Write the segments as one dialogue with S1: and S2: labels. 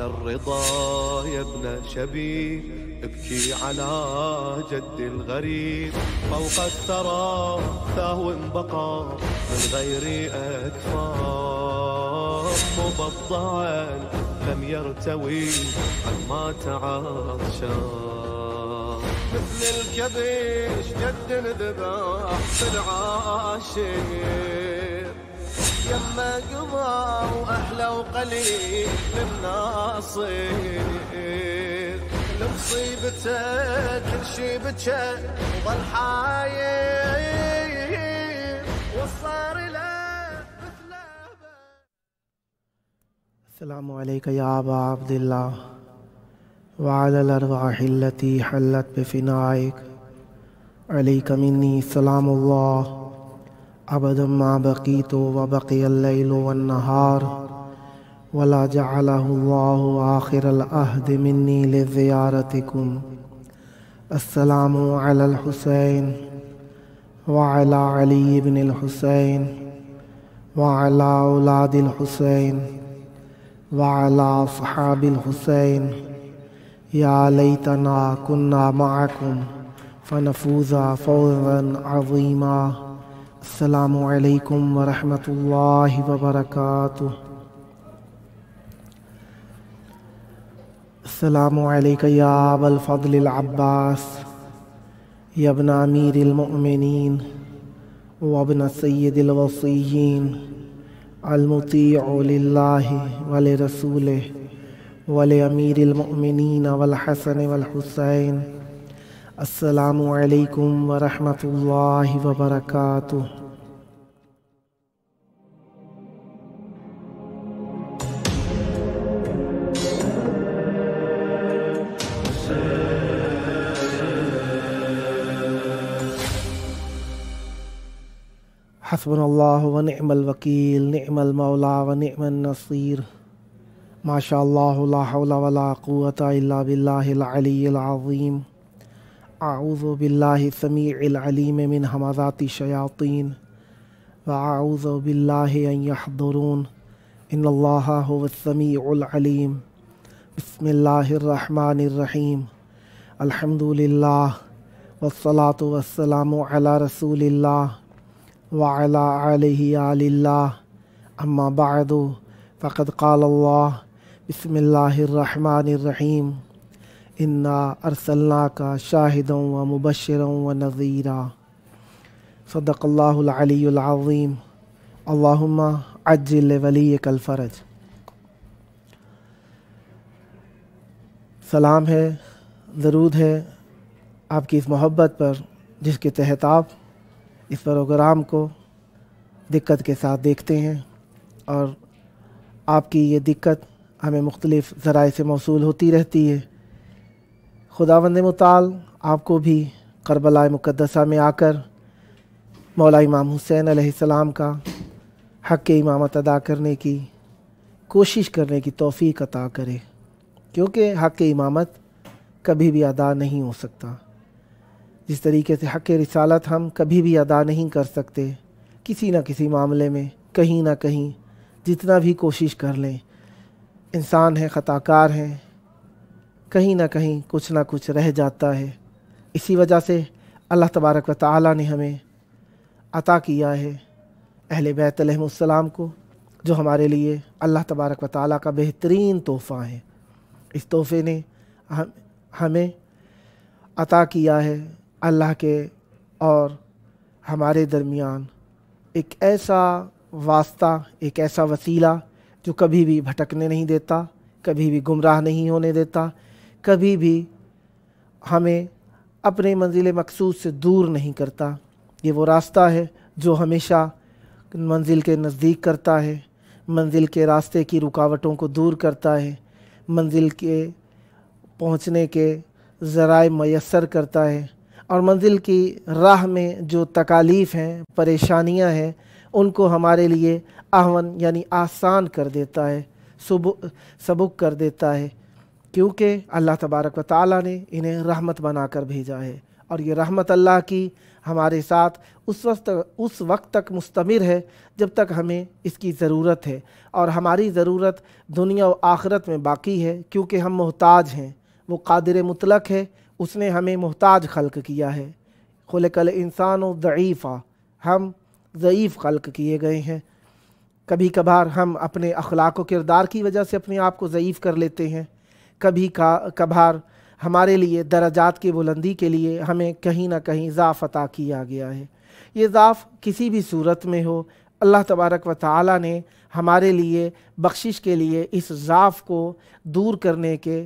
S1: الرضا يا ابن شبيب ابكي على جد الغريب فوق الثرى ثهو بقى من غير أكفاف مبضعا لم يرتوي عما تعطشا مثل الكبش جد ذبح في العاشر يما قضى وأحلى وقليل من ناصير لمصيبته كل شي بكى وظل حاير وصار له مثله.
S2: السلام عليك يا أبا عبد الله وعلى الأرواح التي حلت بفنائك عليك مني سلام الله أبدا ما بقيت وبقي الليل والنهار ولا جعله الله آخر العهد مني لزيارتكم. السلام على الحسين وعلى علي بن الحسين وعلى أولاد الحسين وعلى أصحاب الحسين يا ليتنا كنا معكم فنفوز فوزا عظيما. السلام عليكم ورحمة الله وبركاته. السلام عليك يا أبا الفضل العباس يا ابن أمير المؤمنين وابن سيد الوصيين المطيع لله ولرسوله ولأمير المؤمنين والحسن والحسين. السلام عليكم ورحمة الله وبركاته. حسبنا الله ونعم الوكيل نعم المولى ونعم النصير ما شاء الله لا حول ولا قوة إلا بالله العلي العظيم. أعوذ بالله السميع العليم من همزات الشياطين وأعوذ بالله أن يحضرون إن الله هو السميع العليم. بسم الله الرحمن الرحيم. الحمد لله والصلاة والسلام على رسول الله وعلى آله آل الله. أما بعد فقد قال الله بسم الله الرحمن الرحيم إنا أرسلناك شاهدا ومبشرا ونذيرا. صدق الله العلي العظيم. اللهم عجل لوليك الفرج. سلام ہے، درود ہے آپ کی اس محبت پر جس کے تحت آپ اس پروگرام کو دقت کے ساتھ دیکھتے ہیں، اور آپ کی یہ دقت ہمیں مختلف ذرائع سے موصول ہوتی رہتی ہے۔ خداوند متعال آپ کو بھی کربلا مقدسہ میں آ کر مولا امام حسین علیہ السلام کا حق امامت ادا کرنے کی کوشش کرنے کی توفیق عطا کرے، کیونکہ حق امامت کبھی بھی ادا نہیں ہو سکتا۔ جس طریقے سے حق رسالت ہم کبھی بھی ادا نہیں کر سکتے، کسی نہ کسی معاملے میں کہیں نہ کہیں جتنا بھی کوشش کر لیں، انسان ہیں، خطا کار ہیں، کہیں نہ کہیں کچھ نہ کچھ رہ جاتا ہے۔ اسی وجہ سے اللہ تبارک و تعالی نے ہمیں عطا کیا ہے اہل بیت علیہ السلام کو، جو ہمارے لیے اللہ تبارک و تعالی کا بہترین تحفہ ہے۔ اس تحفے نے ہمیں عطا کیا ہے اللہ کے اور ہمارے درمیان ایک ایسا واسطہ، ایک ایسا وسیلہ جو کبھی بھی بھٹکنے نہیں دیتا، کبھی بھی گمراہ نہیں ہونے دیتا، کبھی بھی ہمیں اپنے منزل مقصود سے دور نہیں کرتا۔ یہ وہ راستہ ہے جو ہمیشہ منزل کے نزدیک کرتا ہے، منزل کے راستے کی رکاوٹوں کو دور کرتا ہے، منزل کے پہنچنے کے ذرائع میسر کرتا ہے، اور منزل کی راہ میں جو تکالیف ہیں، پریشانیاں ہیں، ان کو ہمارے لیے اہون یعنی آسان کر دیتا ہے، سبک کر دیتا ہے، کیونکہ اللہ تبارک و تعالیٰ نے انہیں رحمت بنا کر بھیجا ہے۔ और ये रहमत अल्लाह की हमारे साथ उस वक्त तक मुस्तमिर है जब तक हमें इसकी ज़रूरत है, और हमारी ज़रूरत दुनिया और आखिरत में बाकी है, क्योंकि हम मोहताज हैं। वो कादिर मुतलक है, उसने हमें मोहताज खल्क किया है। खुलिक़ल इंसानु ज़ईफ़ा, हम ज़ईफ़ खल्क किए गए हैं। कभी कभार हम अपने अखलाक व किरदार की वजह से अपने आप को ज़ईफ़ कर लेते हैं। कभी कभार हमारे लिए दरजात की बुलंदी के लिए हमें कहीं ना कहीं ज़ाफ़ अता किया गया है। ये ज़ाफ़ किसी भी सूरत में हो, अल्लाह तबारक व तआला ने हमारे लिए बख्शिश के लिए इस ज़ाफ़ को दूर करने के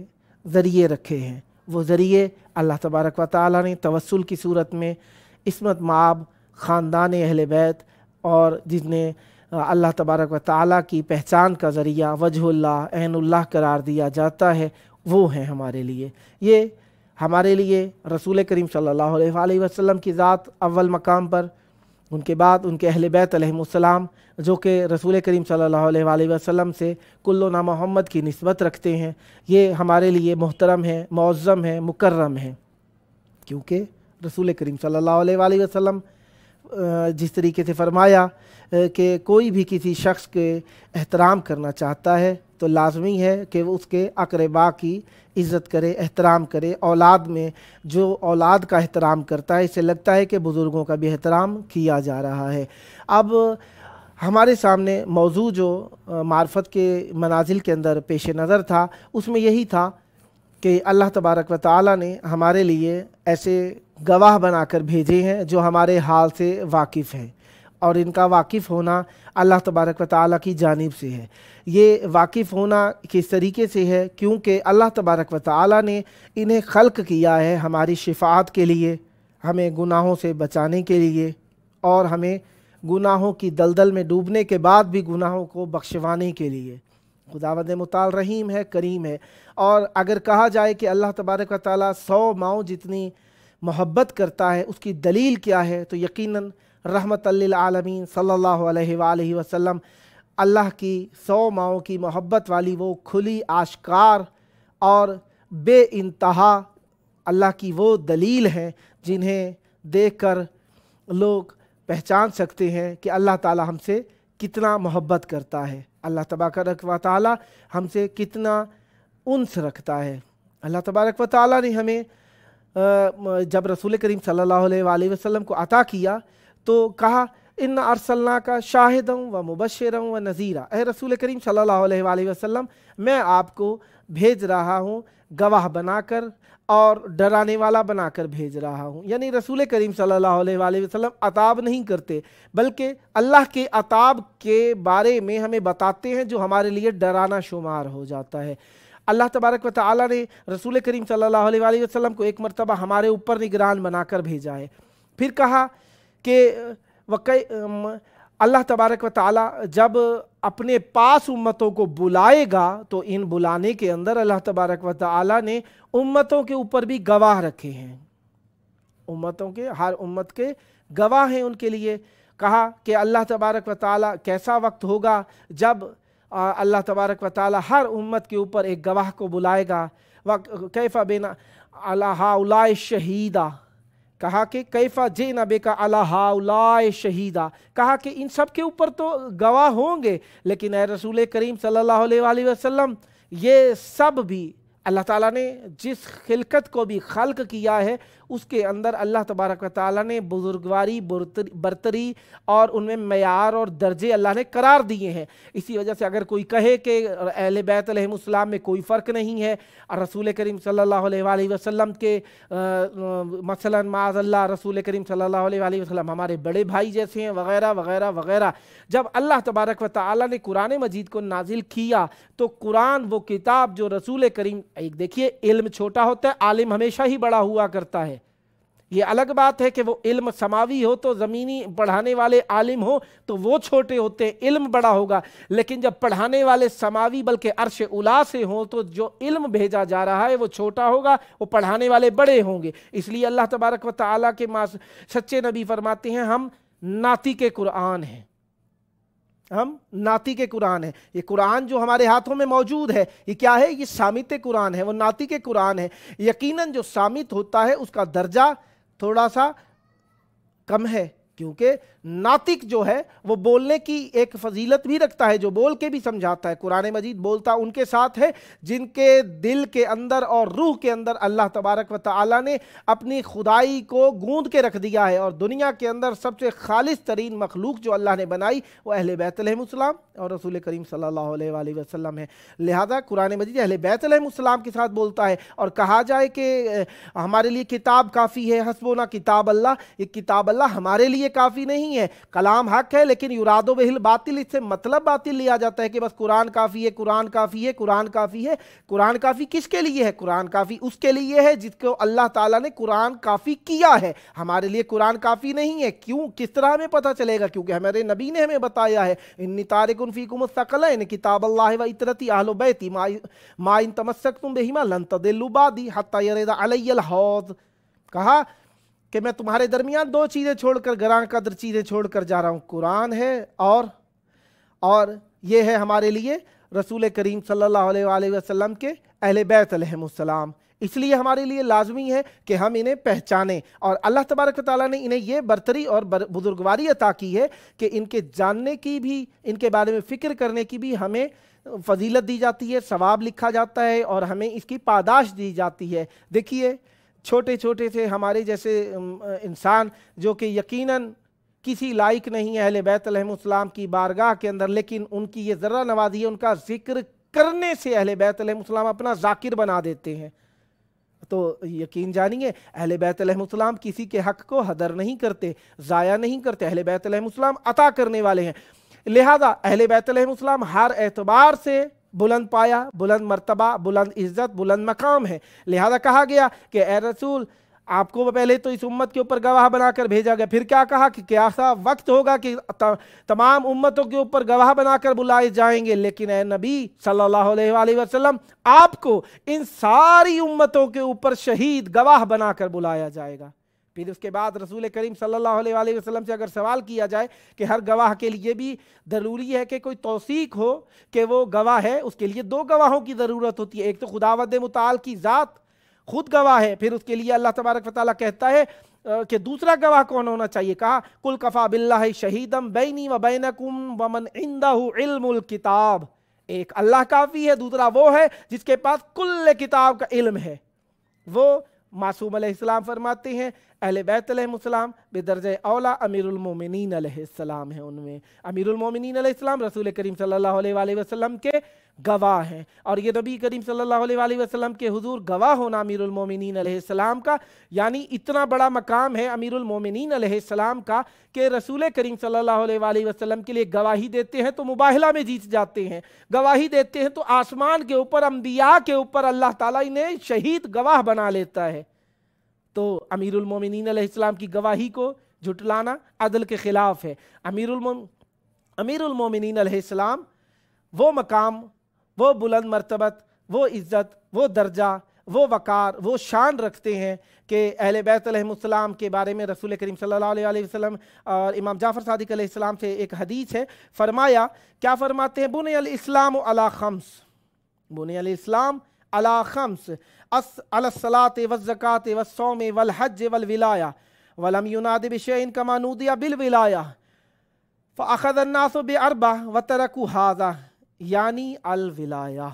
S2: ज़रिए रखे हैं। वो ज़रिए अल्लाह तबारक व तआला ने तवस्सुल की सूरत में इस्मत माब, ख़ानदान अहले बैत, और जिसने अल्लाह तबारक व तआला की पहचान का ज़रिया वजहुल्लाह, ऐनुल्लाह करार दिया जाता है, वो हैं हमारे लिए। ये हमारे लिए रसूल करीम सल्लल्लाहु अलैहि वसल्लम की ज़ात अव्वल मकाम पर, उनके बाद उनके अहले बैत अलैहिमुस्सलाम, जो कि रसूल करीम सल्लल्लाहु अलैहि वसल्लम से कुल्लुना मोहम्मद की निस्बत रखते हैं, ये हमारे लिए मोहतरम है, मुअज़्ज़म है, मुकर्रम है। क्योंकि रसूल करीम सल्लल्लाहु अलैहि वसल्लम जिस तरीके से फरमाया कि कोई भी किसी शख्स के एहतराम करना चाहता है तो लाजमी है कि वो उसके अक़रबा की इज़्ज़त करे, एहतराम करे। औलाद में जो औलाद का एहतराम करता है, इससे लगता है कि बुज़ुर्गों का भी एहतराम किया जा रहा है। अब हमारे सामने मौजू जो मार्फत के मनाजिल के अंदर पेश नज़र था, उसमें यही था कि अल्लाह तबारक व तआला ने हमारे लिए ऐसे गवाह बनाकर भेजे हैं जो हमारे हाल से वाकिफ़ हैं, और इनका वाकिफ़ होना अल्लाह तबारक व तआला की जानिब से है। ये वाकिफ़ होना किस तरीके से है? क्योंकि अल्लाह तबारक व तआला ने इन्हें खल्क़ किया है हमारी शिफ़ाअत के लिए, हमें गुनाहों से बचाने के लिए, और हमें गुनाहों की दलदल में डूबने के बाद भी गुनाहों को बख्शवाने के लिए। खुदावंद मुताल रहीम है, करीम है। और अगर कहा जाए कि अल्लाह तबारक व तआला 100 माओं जितनी मोहब्बत करता है, उसकी दलील क्या है? तो यकीनन रहमतल लिल आलमीन सल्लल्लाहु अलैहि वसल्लम अल्लाह की 100 माओं की मोहब्बत वाली वो खुली, आश्कार और बेइंतहा अल्लाह की वो दलील हैं जिन्हें देखकर लोग पहचान सकते हैं कि अल्लाह ताला हमसे कितना मोहब्बत करता है, अल्लाह तबारक व तआला हमसे कितना उन्स रखता है। अल्लाह तबारक व तआला ने हमें जब रसूल करीम सल्लल्लाहु अलैहि वसल्लम को अता किया तो कहा, इन्ना अर्सलनाका शाहिदन व मुबश्शिरन व नज़ीरा। ए रसूल करीम सल्लल्लाहु अलैहि वसल्लम, मैं आपको भेज रहा हूँ गवाह बनाकर और डराने वाला बनाकर भेज रहा हूँ। यानी रसूल करीम सल्लल्लाहु अलैहि वसल्लम अताब नहीं करते, बल्कि अल्लाह के अताब के बारे में हमें बताते हैं जो हमारे लिए डराना शुमार हो जाता है। अल्लाह तबारक व तआला ने रसूल करीम सल्लल्लाहु अलैहि वसल्लम को एक मरतबा हमारे ऊपर निगरान बनाकर भेजा है। फिर कहा कि अल्लाह तबारक व तआला जब अपने पास उम्मतों को बुलाएगा तो इन बुलाने के अंदर अल्लाह तबारक व तआला ने उम्मतों के ऊपर भी गवाह रखे हैं। उम्मतों के, हर उम्मत के गवाह हैं उनके लिए। कहा कि अल्लाह तबारक व तआला कैसा वक्त होगा जब अल्लाह तबारक व तआला हर उम्मत के ऊपर एक गवाह को बुलाएगा। कैफ़ा बिना अला हाउलाए शहीदा, कहा कि कैफ़ा जेना बेका अला हाउलाए शहीदा, कहा कि इन सब के ऊपर तो गवाह होंगे, लेकिन ए रसूल करीम सल्लल्लाहु अलैहि वसल्लम, ये सब भी अल्लाह ताला ने जिस खिलकत को भी खल्क किया है उसके अंदर अल्लाह तबारक व तआला ने बुजुर्गवारी, बरतरी और उनमें मयार और दर्जे अल्लाह ने करार दिए हैं। इसी वजह से अगर कोई कहे कि अहले बैत अलैहिमुस्सलाम में कोई फ़र्क नहीं है और रसूल करीम सल्लल्लाहु अलैहि वसल्लम के मसलन माज़अल्लाह रसूल करीम सल्लल्लाहु अलैहि वसल्लम हमारे बड़े भाई जैसे हैं वग़ैरह वग़ैरह वग़ैरह, जब अल्लाह तबारक व तआला ने कुरान मजीद को नाजिल किया तो कुरान वो किताब जो रसूल करीम, एक देखिए इल्म छोटा होता है, आलिम हमेशा ही बड़ा हुआ करता है। ये अलग बात है कि वो इल्म समावी हो तो ज़मीनी पढ़ाने वाले आलिम हो तो वो छोटे होते हैं, इल्म बड़ा होगा। लेकिन जब पढ़ाने वाले समावी बल्कि अर्श उला से हो तो जो इल्म भेजा जा रहा है वो छोटा होगा, वो पढ़ाने वाले बड़े होंगे। इसलिए अल्लाह तबारक व तआला के सच्चे नबी फरमाते हैं, हम नाती के कुरान हैं, हम नाती के कुरान है। ये कुरान जो हमारे हाथों में मौजूद है ये क्या है? ये सामित कुरान है, वो नाती के कुरान है। यकीनन जो सामित होता है उसका दर्जा थोड़ा सा कम है, क्योंकि नातिक जो है वो बोलने की एक फजीलत भी रखता है, जो बोल के भी समझाता है। कुरान मजीद बोलता उनके साथ है जिनके दिल के अंदर और रूह के अंदर अल्लाह तबारक व तआला ने अपनी खुदाई को गूंद के रख दिया है। और दुनिया के अंदर सबसे खालिस तरीन मखलूक जो अल्लाह ने बनाई वो अहले बैत अलैहिमुस्सलाम और रसूल करीम सल्लल्लाहु अलैहि वसल्लम है। लिहाजा कुरान मजीद अहले बैत अलैहिमुस्सलाम के साथ बोलता है। और कहा जाए कि हमारे लिए किताब काफ़ी है, हस्बुना किताब अल्लाह, ये किताब अल्लाह हमारे लिए काफ़ी नहीं है। कलाम हक है लेकिन युरादो बिहिल बातिल, इससे मतलब बातिल लिया जाता है कि बस कुरान काफ़ी है, कुरान काफ़ी है, कुरान काफ़ी है। कुरान काफ़ी किसके लिए है? कुरान काफ़ी उसके लिए है जिसको अल्लाह ताला ने कुरान काफ़ी किया है। हमारे लिए कुरान काफ़ी नहीं है। क्यों, किस तरह हमें पता चलेगा? क्योंकि हमारे नबी ने हमें बताया है, इन्नी तारिकुन फीकुम सक़लैन किताब अल्लाह व इतरती अहलो बैती मा इन तमस्सकतुम बिहिमा लन तदिल्लु बादी हत्ता यरिदा अलैयल हौज़। कहा कि मैं तुम्हारे दरमियान दो चीज़ें छोड़कर, गरां कदर चीज़ें छोड़कर जा रहा हूँ, कुरान है और ये है हमारे लिए रसूल करीम सल्लल्लाहु अलैहि वसल्लम के अहले बैत अलैहिमुस्सलाम। इसलिए हमारे लिए लाजमी है कि हम इन्हें पहचानें। और अल्लाह तबारक व तआला ने इन्हें ये बरतरी और बुजुर्गवारी अता की है कि इनके जानने की भी, इनके बारे में फ़िक्र करने की भी हमें फजीलत दी जाती है, सवाब लिखा जाता है और हमें इसकी पादाश दी जाती है। देखिए, छोटे छोटे से हमारे जैसे इंसान जो कि यकीनन किसी लायक नहीं है अहले बैत अलैहिमुस्सलाम की बारगाह के अंदर, लेकिन उनकी ये ज़र्रा नवाज़ी है, उनका जिक्र करने से अहले बैत अलैहिमुस्सलाम अपना ज़ाकिर बना देते हैं। तो यकीन जानिए अहले बैत अलैहिमुस्सलाम किसी के हक़ को हदर नहीं करते, ज़ाया नहीं करते। अहले बैत अलैहिमुस्सलाम अता करने वाले हैं। लिहाजा अहले बैत अलैहिमुस्सलाम हर एतबार से बुलंद पाया, बुलंद मर्तबा, बुलंद इज़्ज़त, बुलंद मकाम है। लिहाजा कहा गया कि ए रसूल, आपको पहले तो इस उम्मत के ऊपर गवाह बनाकर भेजा गया, फिर क्या कहा कि क्या सा वक्त होगा कि तमाम उम्मतों के ऊपर गवाह बनाकर बुलाए जाएंगे, लेकिन ए नबी सल्लल्लाहु अलैहि वसल्लम, आपको इन सारी उम्मतों के ऊपर शहीद गवाह बनाकर बुलाया जाएगा। फिर उसके बाद रसूल करीम सल्लल्लाहु अलैहि वसल्लम से अगर सवाल किया जाए कि हर गवाह के लिए भी ज़रूरी है कि कोई तौसीक हो कि वो गवाह है, उसके लिए दो गवाहों की ज़रूरत होती है। एक तो खुदावंद मुताल की ज़ात खुद गवाह है, फिर उसके लिए अल्लाह तबारक व तआला कहता है कि दूसरा गवाह कौन होना चाहिए। कहा कुल कफ़ा बिल्लाहि शहीदम बैनी व बैनकुम व मन इंदहु इल्मुल किताब। एक अल्लाह काफ़ी है, दूसरा वो है जिसके पास कुल्ल किताब का इल्म है। वो मासूम अलैहिस्सलाम फरमाते हैं अहले बैत अलैहिमुस्सलाम बेदर्जे औला अमीरुल मोमिनीन अलैहिस्सलाम है। उनमें अमीरुल मोमिनीन अलैहिस्सलाम रसूल करीम सल्लल्लाहु अलैहि वसल्लम के गवाह हैं। और ये नबी करीम सल्लल्लाहु अलैहि वसल्लम के हुजूर गवाह होना अमीरुल मोमिनीन अलैहिस्सलाम का, यानी इतना बड़ा मकाम है अमीरुल मोमिनीन अलैहिस्सलाम का कि रसूल करीम सल्लल्लाहु अलैहि वसल्लम के लिए गवाही देते हैं तो मुबाहला में जीत जाते हैं, गवाही देते हैं तो आसमान के ऊपर, अंबिया के ऊपर अल्लाह ताला इन्हें शहीद गवाह बना लेता है। तो अमीरुल मोमिनीन अलैहिस्सलाम की गवाही को झुटलाना अदल के खिलाफ है। अमीरुल मोमिनीन अलैहिस्सलाम वो मकाम, वो बुलंद मर्तबत, वो इज़्ज़त, वो दर्जा, वो वक़ार, वो शान रखते हैं कि अहले बैत अलैहिमुस्सलाम के बारे में रसूल करीम सल्लल्लाहु अलैहि वसल्लम और इमाम जाफ़र सादिक अलैहिस्सलाम से एक हदीस है, फरमाया, क्या फरमाते हैं, बुनियल इस्लाम अला खम्स, बुनियल इस्लाम अला खम्स अलस्सलात वज़्ज़कात वस्सौम वल हज वल विलाया वलम युनादि बिशैइन कमा नूदिया बिल विलाया फ़अख़ज़ अन्नासु बिअरबा व तरकू हाज़ा यानी अल विलाया।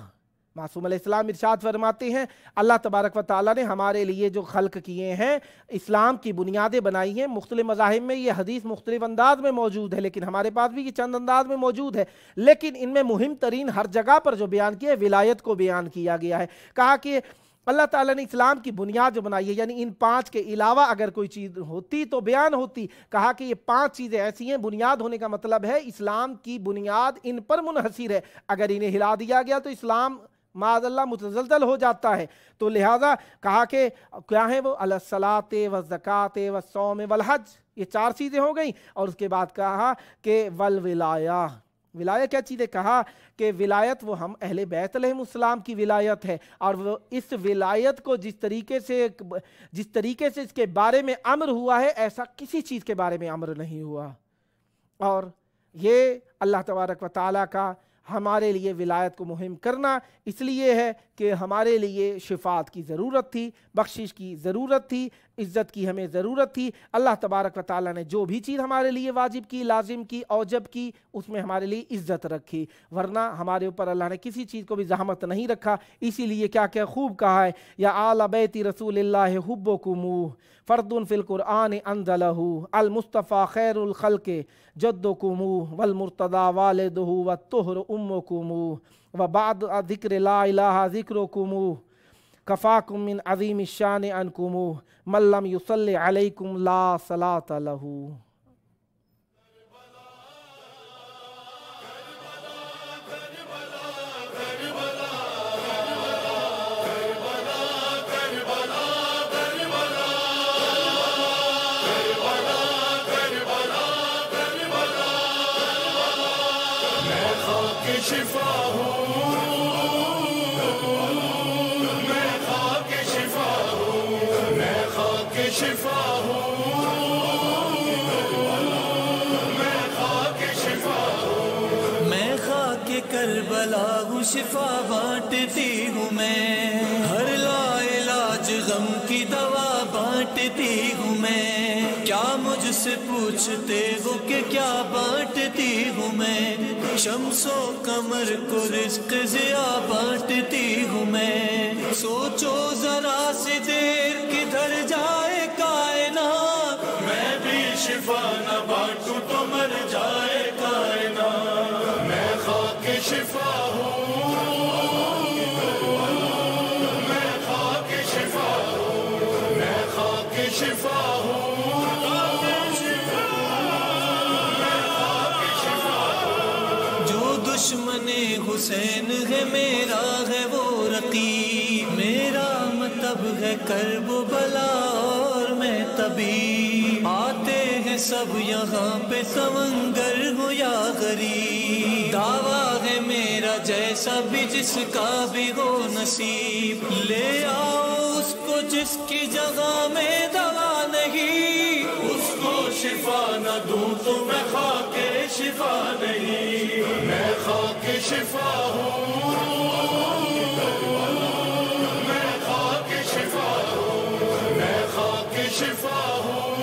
S2: मासूम अलैहिस्सलाम इरशाद फरमाते हैं, अल्लाह तबारक व तआला ने हमारे लिए जो खल्क किए हैं, इस्लाम की बुनियादें बनाई हैं। मुख्तलिफ मज़ाहिब में ये हदीस मुख्तलिफ अंदाज में मौजूद है, लेकिन हमारे पास भी ये चंद अंदाज में मौजूद है। लेकिन इनमें मुहिम तरीन हर जगह पर जो बयान किया है, विलायत को बयान किया गया है। कहा कि अल्लाह ताला ने इस्लाम की बुनियाद जो बनाई है, यानी इन पांच के अलावा अगर कोई चीज़ होती तो बयान होती। कहा कि ये पांच चीज़ें ऐसी हैं, बुनियाद होने का मतलब है इस्लाम की बुनियाद इन पर मुनहसिर है। अगर इन्हें हिला दिया गया तो इस्लाम माज़अल्लाह मुतज़लज़ल हो जाता है। तो लिहाजा कहा कि क्या है वो, अलस्सलाते व ज़काते व सौम वल हज, ये चार चीज़ें हो गई। और उसके बाद कहा कि वल विलाया, विलायत क्या चीज़ है, कहा कि विलायत वो हम अहले बैत अलैहिमुस्सलाम की विलायत है। और वो इस विलायत को जिस तरीके से इसके बारे में अम्र हुआ है, ऐसा किसी चीज़ के बारे में अम्र नहीं हुआ। और ये अल्लाह तबारक व तआला का हमारे लिए विलायत को मुहिम करना इसलिए है कि हमारे लिए शिफात की ज़रूरत थी, बख्शिश की ज़रूरत थी, عزت کی ہمیں ضرورت تھی. اللہ تبارک و تعالیٰ نے جو بھی چیز ہمارے لیے واجب کی، لازم کی، اوجب کی، اس میں ہمارے لیے عزت رکھی، ورنہ ہمارے اوپر اللہ نے کسی چیز کو بھی زحمت نہیں رکھا. اسی لیے کیا کیا خوب کہا ہے، یا آل بیت رسول اللہ حبکم فرد فی القرآن انزلہ المصطفیٰ خیر الخلق جدکم والمرتضی والدہ والطہر امکم وبعد ذکر لا الہ ذکرکم کفاکم من عظیم الشان انکم من لم یصلی علیکم لا صلاۃ لہ.
S3: شفا ہوں میں خاک شفا ہوں میں خاک شفا ہوں میں خاک شفا ہوں میں خاک کربلا ہوں شفا بانٹتی ہوں میں ہر لا علاج غم کی دوا بانٹتی ہوں میں کیا مجھ سے پوچھتے ہو کہ کیا بانٹتی ہوں میں شمس و قمر کو رزق ضیا بانٹتی ہوں میں سوچو ذرا سی دیر کدھر جائے کائنات میں بھی شفا نہ بانٹوں تو مر جائے کائنات میں خاک شفا ہوں میں خاک شفا ہوں میں خاک شفا ہوں دشمن حسین ہے میرا ہے وہ رقیب میرا مطلب ہے کرب و بلا اور میں طبیب آتے ہیں سب یہاں پہ سمنگر ہو یا غریب دعویٰ ہے میرا جیسا بھی جس کا بھی ہو نصیب لے آؤ اس کو جس کی جگہ میں دوا نہیں اس کو شفا نہ دوں تو میں خاک شفا نہیں میں خاک شفا ہوں میں خاک شفا ہوں میں خاک شفا ہوں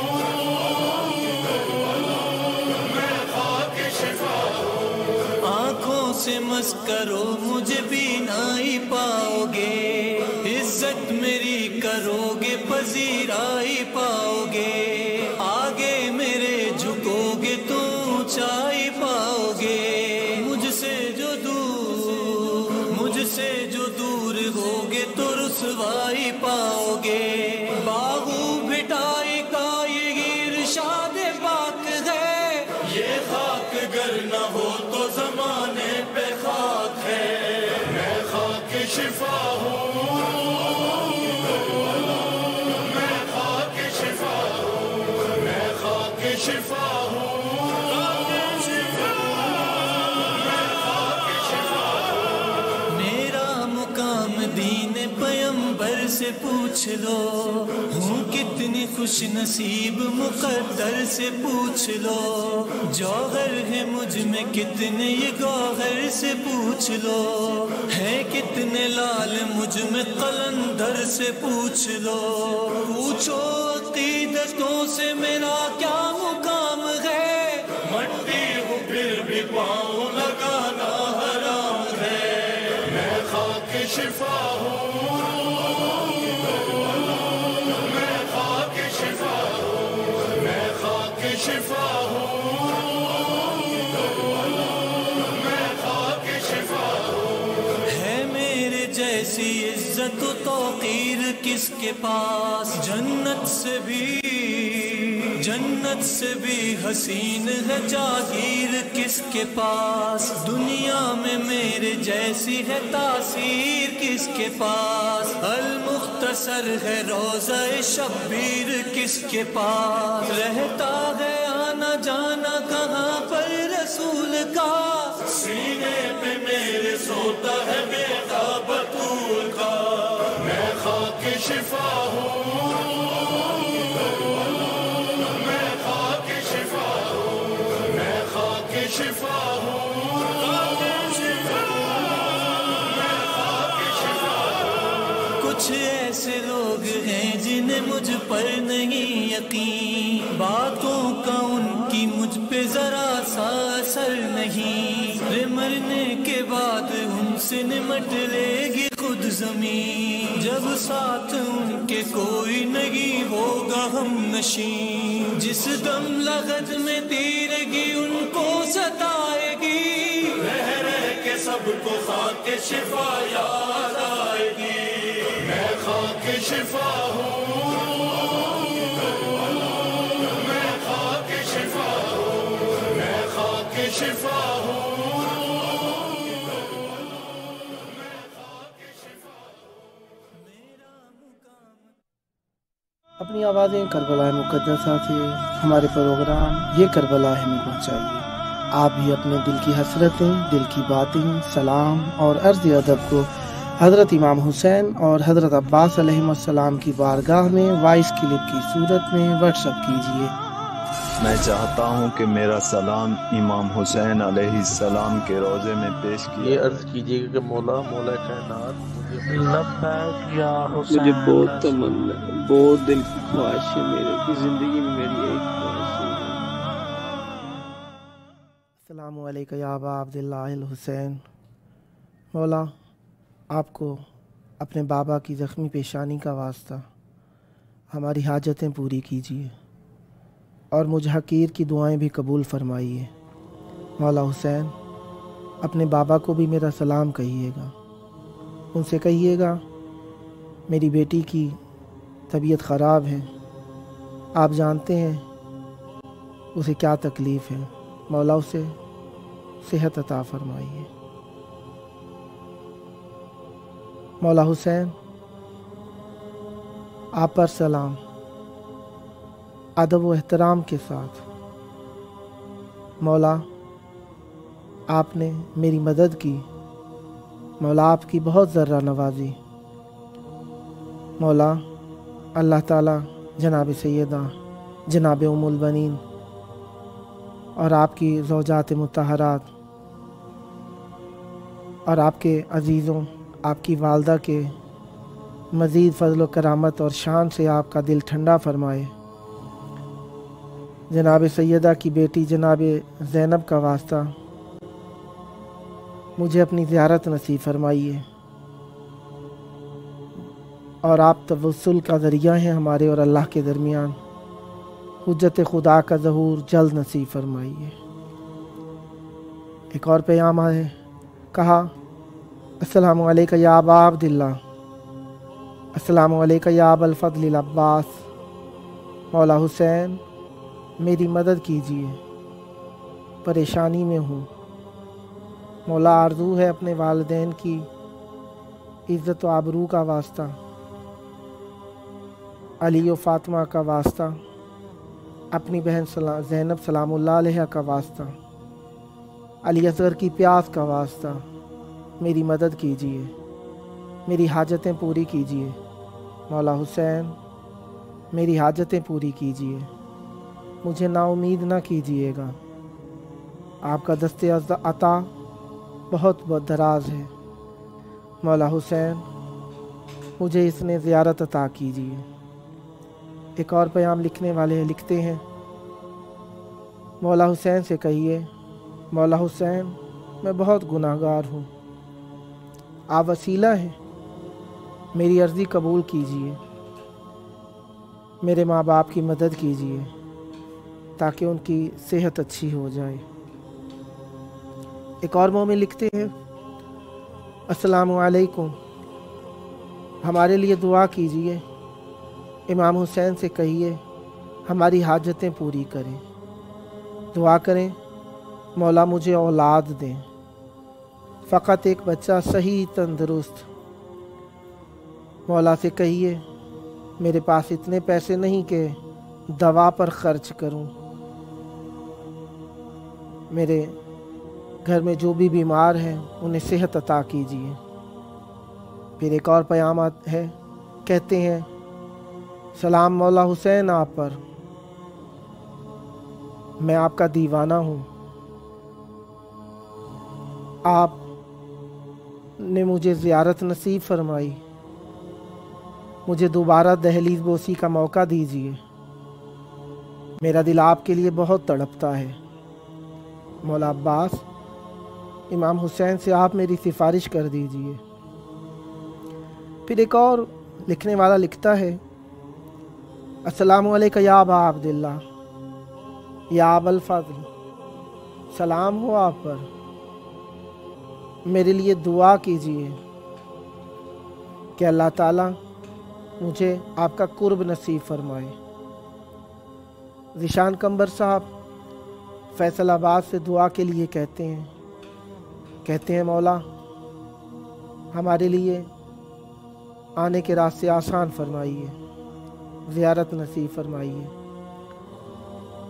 S3: میں خاک شفا ہوں آنکھوں سے مس کرو مجھے بھی نہ پاؤ گے عزت میری کرو گے پذیرائی پاؤ گے آگے میرے جھکو گے تو اونچائی پاؤ گے مجھ سے جو دور ہوگے تو رسوائی پاؤ گے باہو بھٹائی کا یہ ارشاد پاک ہے یہ خاک گر نہ ہو تو زمانے پہ خاک ہے میں خاک شفا ہوں میں خاک شفا ہوں میں خاک شفا ہوں دین پیمبر سے پوچھ لو ہوں کتنی خوش نصیب مقدر سے پوچھ لو جوہر ہے مجھ میں کتنے یہ گوہر سے پوچھ لو ہے کتنے لال مجھ میں قلندر سے پوچھ لو پوچھو عقیدتوں سے میرا کیا مقام ہے مٹی ہوں پھر بھی پاؤں لگانا حرام ہے میں خاک شفا ہوں میں خاک شفا ہوں میں خاک شفا ہوں میں خاک شفا ہوں ہے میرے جیسی عزت و توقیر کس کے پاس جنت سے بھی حسین ہے جاگیر کس کے پاس دنیا میں میرے جیسی ہے تاثیر کس کے پاس المختصر ہے روضہ شبیر کس کے پاس رہتا ہے آنا جانا کہاں پر رسول کا سینے پہ میرے سوتا ہے بیٹا بطول کا میں خاک شفا ہوں شفا ہوں کچھ ایسے لوگ ہیں جنہیں مجھ پر یقین، باتوں کا ان کی مجھ پہ ذرا سا اثر نہیں، مرنے کے بعد ان سے نمٹ لے گی خود زمین، جب ساتھ ان کے کوئی نہیں ہوگا ہم نشین، جس دم لغت میں تیرگی ان کو ستائے گی، رہ رہ کے سب کو خاک شفا یاد آئے گی، میں خاک شفا ہوں، میں خاک شفا ہوں، میں خاک شفا ہوں۔
S2: اپنی آوازیں کربلا مقدسہ سے ہمارے پروگرام یہ کربلا ہے میں پہنچائیے۔ آپ بھی اپنے دل کی حسرتیں، دل کی باتیں، سلام اور عرض ادب کو حضرت امام حسین اور حضرت عباس علیہ السلام کی بارگاہ میں وائس کلپ کی صورت میں واٹس ایپ کیجیے۔
S4: میں چاہتا ہوں کہ میرا سلام امام حسین علیہ السلام کے روضے میں پیش کیا۔
S5: یہ عرض کیجیے گا کہ مولا کائنات
S6: مجھے بہت تمنا ہے، بہت دل کی خواہش ہے میرے کی زندگی میں، میری ایک خواہش ہے۔
S2: السلام علیکم یا ابا عبداللہ الحسین۔ مولا آپ کو اپنے بابا کی زخمی پیشانی کا واسطہ ہماری حاجتیں پوری کیجیے اور مجھ حقیر کی دعائیں بھی قبول فرمائیے۔ مولا حسین اپنے بابا کو بھی میرا سلام کہیے گا، ان سے کہیے گا میری بیٹی کی طبیعت خراب ہے، آپ جانتے ہیں اسے کیا تکلیف ہے، مولا اسے صحت عطا فرمائیے۔ مولا حسین آپ پر سلام، ادب و احترام کے ساتھ۔ مولا آپ نے میری مدد کی، مولا آپ کی بہت ذرہ نوازی، مولا اللہ تعالیٰ جناب سیدہ جناب ام البنین اور آپ کی زوجات مطہرات اور آپ کے عزیزوں، آپ کی والدہ کے مزید فضل و کرامت اور شان سے آپ کا دل ٹھنڈا فرمائے۔ جناب سیدہ کی بیٹی جناب زینب کا واسطہ مجھے اپنی زیارت نصیب فرمائیے، اور آپ توسل کا ذریعہ ہیں ہمارے اور اللہ کے درمیان، حجت خدا کا ظہور جلد نصیب فرمائیے۔ ایک اور پیغام ہے، کہا السلام علیکم یا ابا عبداللہ، السلام علیکم یا ابا الفضل العباس۔ مولا حسین میری مدد کیجیے، پریشانی میں ہوں۔ مولا آرزو ہے اپنے والدین کی عزت و آبرو کا واسطہ، علی و فاطمہ کا واسطہ، اپنی بہن زینب سلام اللہ علیہ کا واسطہ، علی اصغر کی پیاس کا واسطہ میری مدد کیجیے، میری حاجتیں پوری کیجیے۔ مولا حسین میری حاجتیں پوری کیجیے، مجھے نا امید نہ کیجیے گا، آپ کا دست عطا بہت دراز ہے۔ مولا حسین مجھے اس نے زیارت عطا کیجیے۔ ایک اور پیغام لکھنے والے لکھتے ہیں، مولا حسین سے کہیے، مولا حسین میں بہت گناہ گار ہوں، آپ وسیلہ ہیں، میری عرضی قبول کیجیے، میرے ماں باپ کی مدد کیجیے تاکہ ان کی صحت اچھی ہو جائے۔ ایک اور مومن لکھتے ہیں، السلام علیکم، ہمارے لیے دعا کیجیے، امام حسین سے کہیے ہماری حاجتیں پوری کریں، دعا کریں مولا مجھے اولاد دیں، فقط ایک بچہ صحیح تندرست۔ مولا سے کہیے میرے پاس اتنے پیسے نہیں کہ دوا پر خرچ کروں، میرے گھر میں جو بھی بیمار ہیں انہیں صحت عطا کیجیے۔ پھر ایک اور پیغام ہے، کہتے ہیں سلام مولا حسین آپ پر، میں آپ کا دیوانہ ہوں، آپ نے مجھے زیارت نصیب فرمائی، مجھے دوبارہ دہلیز بوسی کا موقع دیجیے، میرا دل آپ کے لیے بہت تڑپتا ہے۔ مولا عباس، امام حسین سے آپ میری سفارش کر دیجئے۔ پھر ایک اور لکھنے والا لکھتا ہے، السلام علیکم یا ابا عبداللہ، یا ابا الفضل، سلام ہو آپ پر، میرے لیے دعا کیجئے کہ اللہ تعالیٰ مجھے آپ کا قرب نصیب فرمائے۔ ذیشان قمبر صاحب فیصل آباد سے دعا کے لیے کہتے ہیں مولا ہمارے لیے آنے کے راستے آسان فرمائیے، زیارت نصیب فرمائیے۔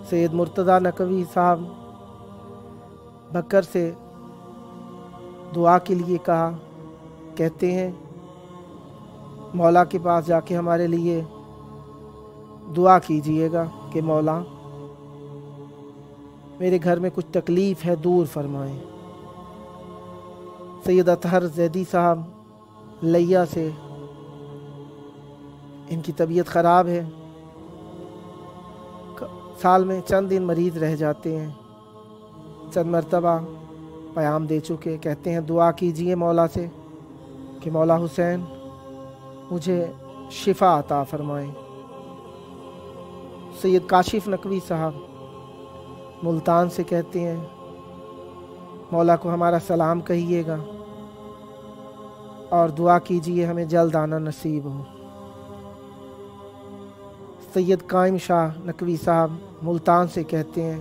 S2: سید مرتضیٰ نقوی صاحب بکر سے دعا کے لیے کہتے ہیں مولا کے پاس جا کے ہمارے لیے دعا کیجئے گا کہ مولا میرے گھر میں کچھ تکلیف ہے، دور فرمائیں۔ سید اطہر زیدی صاحب لیا سے، ان کی طبیعت خراب ہے، سال میں چند دن مریض رہ جاتے ہیں، چند مرتبہ پیام دے چکے، کہتے ہیں دعا کیجئے مولا سے کہ مولا حسین مجھے شفا عطا فرمائیں۔ سید کاشف نقوی صاحب ملتان سے کہتے ہیں مولا کو ہمارا سلام کہیے گا اور دعا کیجئے ہمیں جلد آنا نصیب ہو۔ سید قائم شاہ نقوی صاحب ملتان سے کہتے ہیں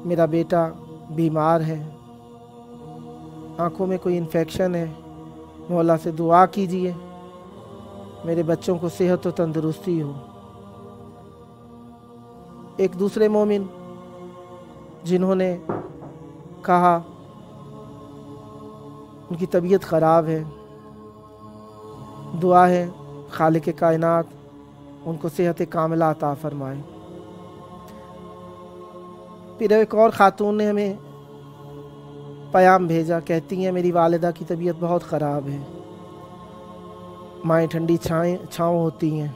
S2: میرا بیٹا بیمار ہے، آنکھوں میں کوئی انفیکشن ہے، مولا سے دعا کیجئے میرے بچوں کو صحت و تندرستی ہو۔ ایک دوسرے مومن جنہوں نے کہا ان کی طبیعت خراب ہے، دعا ہے خالق کائنات ان کو صحت کاملہ عطا فرمائے۔ پھر ایک اور خاتون نے ہمیں پیام بھیجا، کہتی ہیں میری والدہ کی طبیعت بہت خراب ہے، مائیں ٹھنڈی چھاؤں ہوتی ہیں،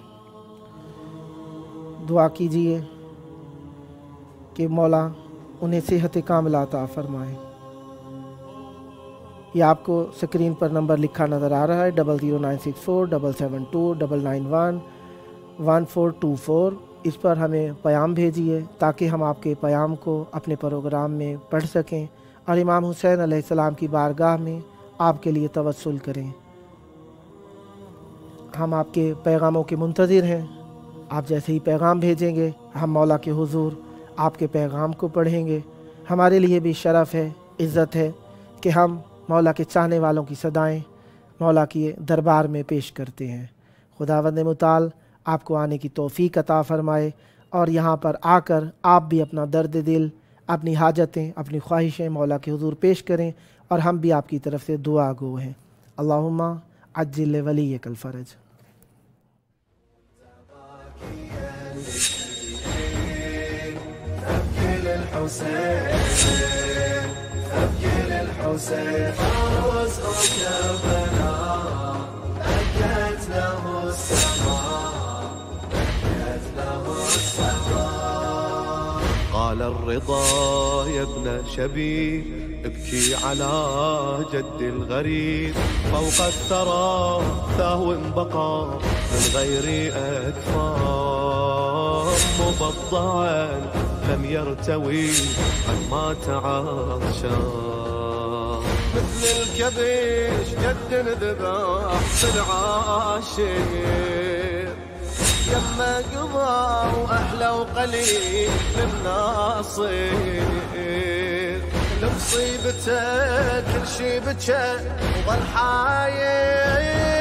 S2: دعا کیجئے کہ مولا انہیں صحت کاملہ عطا فرمائے۔ یہ آپ کو سکرین پر نمبر لکھا نظر آ رہا ہے 009647729911424، اس پر ہمیں پیام بھیجیے تاکہ ہم آپ کے پیام کو اپنے پروگرام میں پڑھ سکیں اور امام حسین علیہ السلام کی بارگاہ میں آپ کے لیے توسل کریں۔ ہم آپ کے پیغاموں کے منتظر ہیں، آپ جیسے ہی پیغام بھیجیں گے ہم مولا کے حضور آپ کے پیغام کو پڑھیں گے۔ ہمارے لیے بھی شرف ہے، عزت ہے کہ ہم مولا کے چاہنے والوں کی صدائیں مولا کے دربار میں پیش کرتے ہیں۔ خداوند متعال آپ کو آنے کی توفیق عطا فرمائے اور یہاں پر آ کر آپ بھی اپنا درد دل، اپنی حاجتیں، اپنی خواہشیں مولا کے حضور پیش کریں اور ہم بھی آپ کی طرف سے دعا گو ہیں۔ اللہم عجل ولیک الفرج۔
S3: الحسين فوز كربلاء دقت له السماء دقت له السماء.
S1: قال الرضا يا ابن شبيب ابكي على جد الغريب فوق الثرى ثهو بقى من غير أكفار مبضعا لم يرتوي قد مات عطشان مثل الكبش جد ذبح بالعاشر يما قضى واحلى وقليل من ناصير لمصيبته كل شي بكى وظل حاير